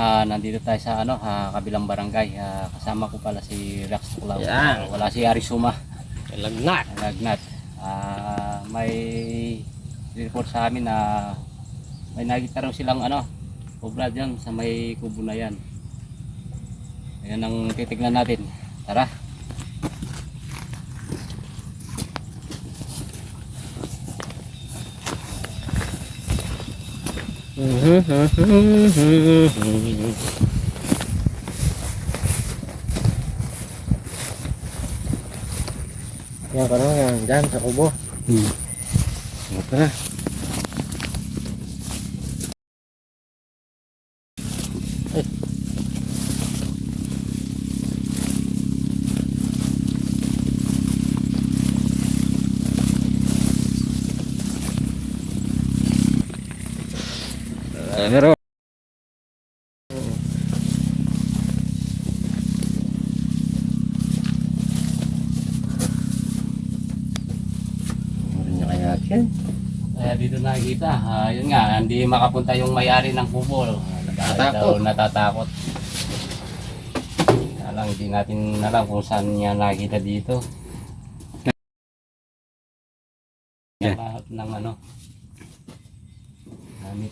Nandito tayo sa kabilang barangay. Kasama ko pala si Rex Tuklaw. Yan. Wala si Arizuma. Lagnat. Lagnat. May report sa amin na may nakita raw silang kubra dyan sa may kubo na yan. Ayan ang titignan natin. Tara. Yan ka yan, dyan sa kubo. Tara. Pero kaya dito nakikita, yun nga, hindi makapunta yung may-ari ng kubo. Natatakot. Kaya lang, hindi natin alam kung saan niya nakita dito. Lahat ng gamit.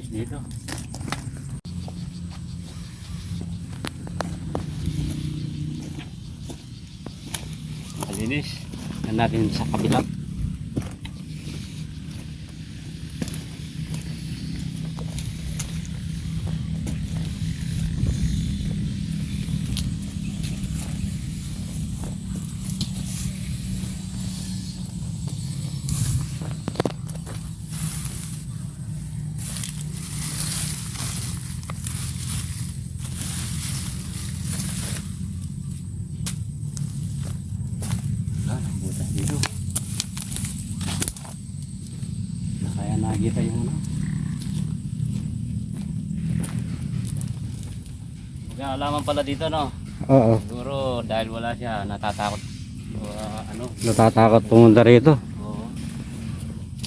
Dito. Malinis. Yan natin sa kabila. Kaya nakita yung alaman pala dito, no? Oo. Siguro dahil wala siya, natatakot. Natatakot pumunta rito. Oo.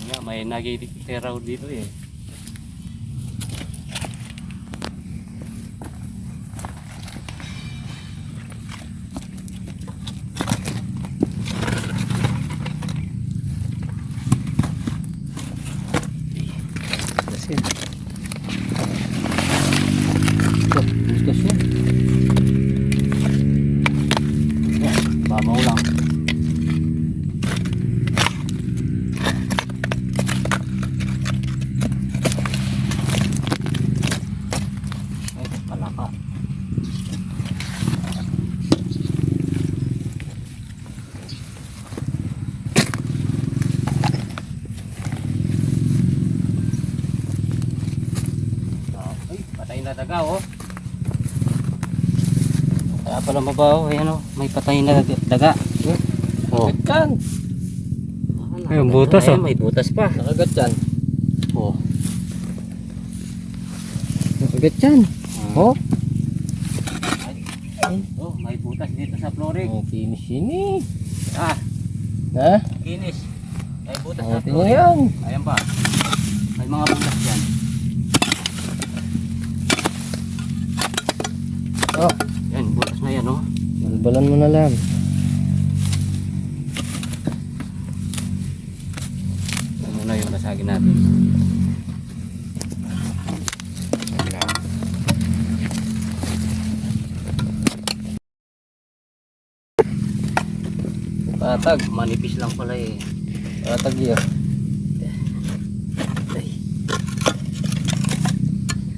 Nga, may nagitiraw dito eh. Gusto siya. Babaw lang. Ay, palaka. Ay, patay na daga, oh. Kaya pala mabaho, ayan o, may patay na daga. Oh. Yan. Ayun, butas, Ayun, oh. may butas pa. Nakagat yan. Oh. Nakagat yan. Oh. Oh, may butas dito sa flooring. Oh, kinis yun Ah, Ha? kinis. May butas Oh, sa tingnan flooring. yan. Ayan pa. May mga butas dyan. Oh. Yan, butas na yan, oh. Balbalan mo na lang. Ano na yung basagin natin. Patag. Manipis lang pala eh. Patag yun.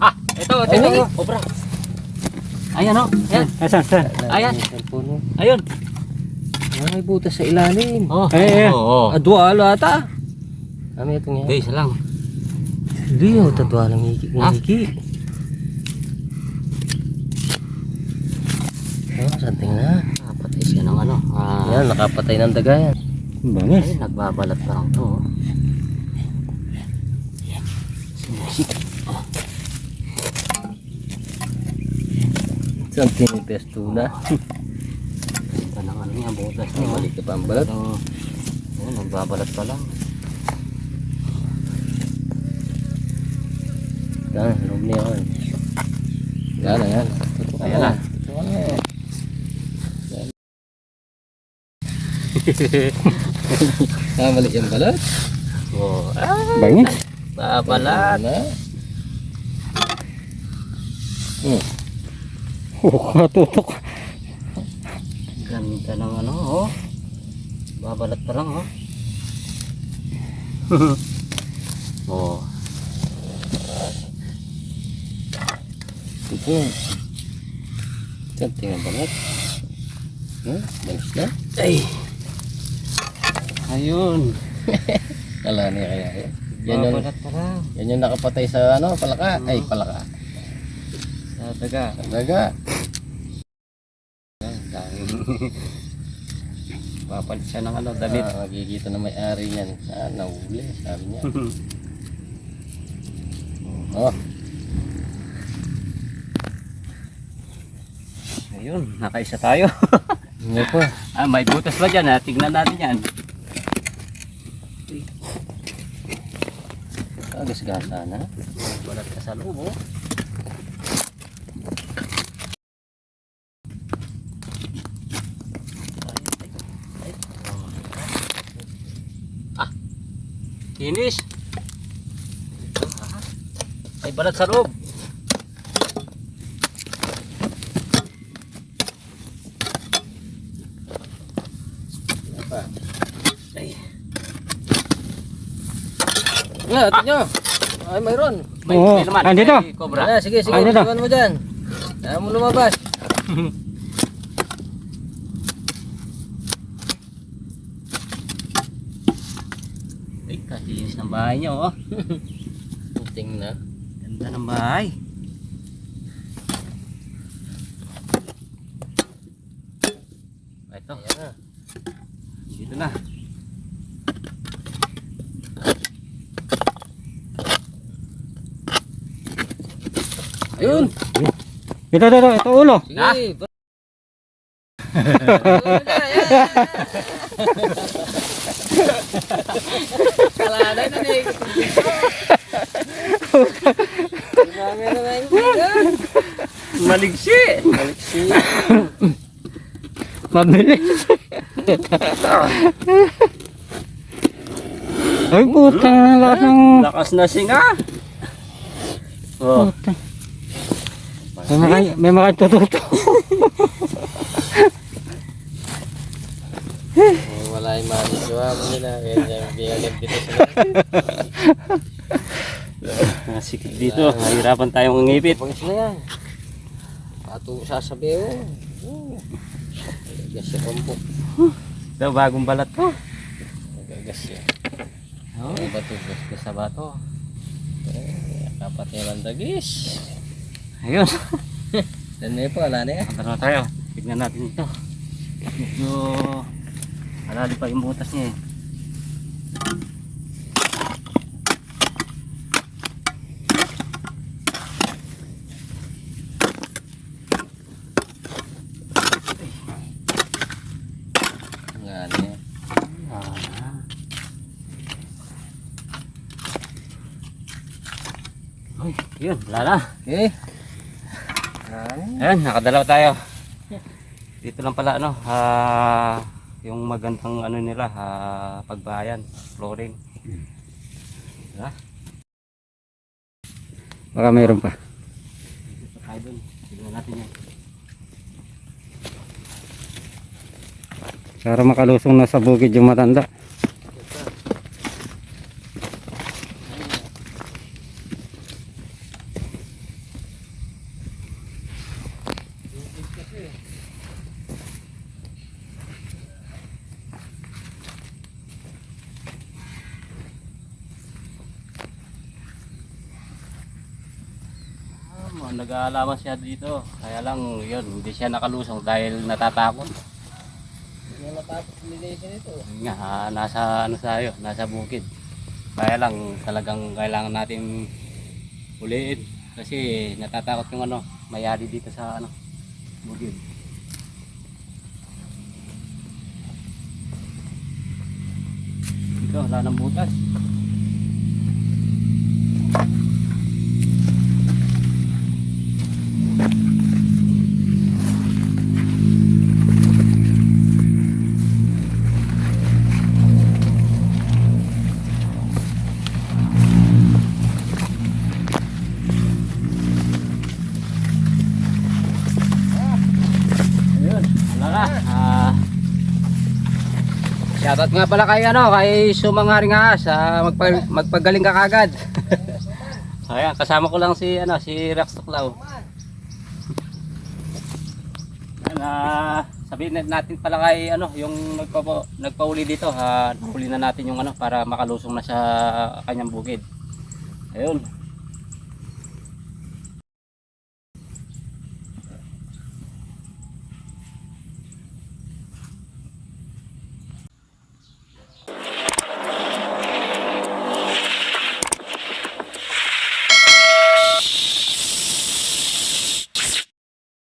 Ah, ito, Ay, ito. Obra. Ayan, oh. Ayan. Saan? Ayan. Yung cellphone mo. Ayun. Ah, may butas sa ilalim. Oh, Ay, ay. oh. Adwalo ata. Kami itong yan. Okay, isa lang. Hindi oh, tadwalo ng hiki. Ha? Oh, something na. Ah, patay siya ng ano. Ah, Yan, nakapatay ng daga yan. Bangis. ay, nagbabalat pa lang to. Oh. Something yung pestuna. Ito ng ano niya, butas Ay, niya. mali ka pa ang balat. Ito, ayun, nagbabalat pa lang. Yan, loob niya yan. Yan, yan. Ayan na. Mali yung balat. Oh, ah, Bangis. babalat. Na. Oh, katutok. Ganda ng ano, oh. Babalat pa lang, oh. Oh. Ito. Something ang balat. Balis na. Ay. Ayun. Kala niya kaya yan. Yan yung, Babalat pa lang. yan yung nakapatay sa ano, palaka. Ay, palaka. Sa taga. Sa daga. Papalit siya ng ano, damit. Makikita na may-ari niyan. Nahuli, sabi niya. Oh, Ayun, nakaisa tayo. ano pa? Ah, may butas ba dyan, ha? Tignan natin yan. Gasgasa na. Balat ka sa loob, oh. Ah, kinis. Ay, balat sa loob. Ay, Nga, atin nyo. Ay, mayroon. may, Oo. may laman. Andito. May cobra. Wala, sige, sige. Ano to? Iwan mo dyan. Ayaw mo lumabas. Ay, kasinis ng bahay niyo, oh. Tingnan. Ganda ng bahay. Ito, Ayan na. dito na. Ayun. Ito ulo. Sige. Ah. Kalanay na eh. Dami na na yung bigan. Maligsi. Alexi. Mabilis. Ay, puta na lahat ng... Lakas na singa. Oh. Puta. May makatututo. Wala yung maniswa mo nila. Kaya bigagan dito sila. Nasikip dito. Mahirapan tayong ngipit. Pagis na yan. Pato sasabi mo. Gagas siya kumpok. Ito, bagong balat ko. Gagas siya. Oh. Ay, bato. Ito sa bato. Kapat niya lang dagis. Ayun. Dan na po, wala na yan. Punta na tayo. Tignan natin ito. Medyo Malalim pa yung butas niya eh. Ano yan? Uy, yun, wala na. Okay. Ayan, nakadalaw tayo. Dito lang pala ano, yung magandang ano nila, pagbayan, flooring. Diba? Baka mayroon pa. Dito tayo dun. Tignan natin yan. Para makalusong na sa bukid yung matanda. Nag-aalaman siya dito. Kaya lang yun, hindi siya nakalusong dahil natatakot. Hindi na matapos lilinisin ito. Yun nga, nasa ano tayo, nasa bukid. Kaya lang talagang kailangan natin uliin kasi natatakot yung ano, mayari dito sa ano, bukid. Dito, wala nang butas. Ayun, wala na. Shoutout nga pala kay ano, kay Sumang Haring Ahas, magpagaling ka kagad. Ayan, kasama ko lang si ano, si Rex Tuklaw. Sabihin natin pala kay ano, yung nagpauli dito, nahuli na natin yung ano para makalusong na sa kanyang bukid. Ayun.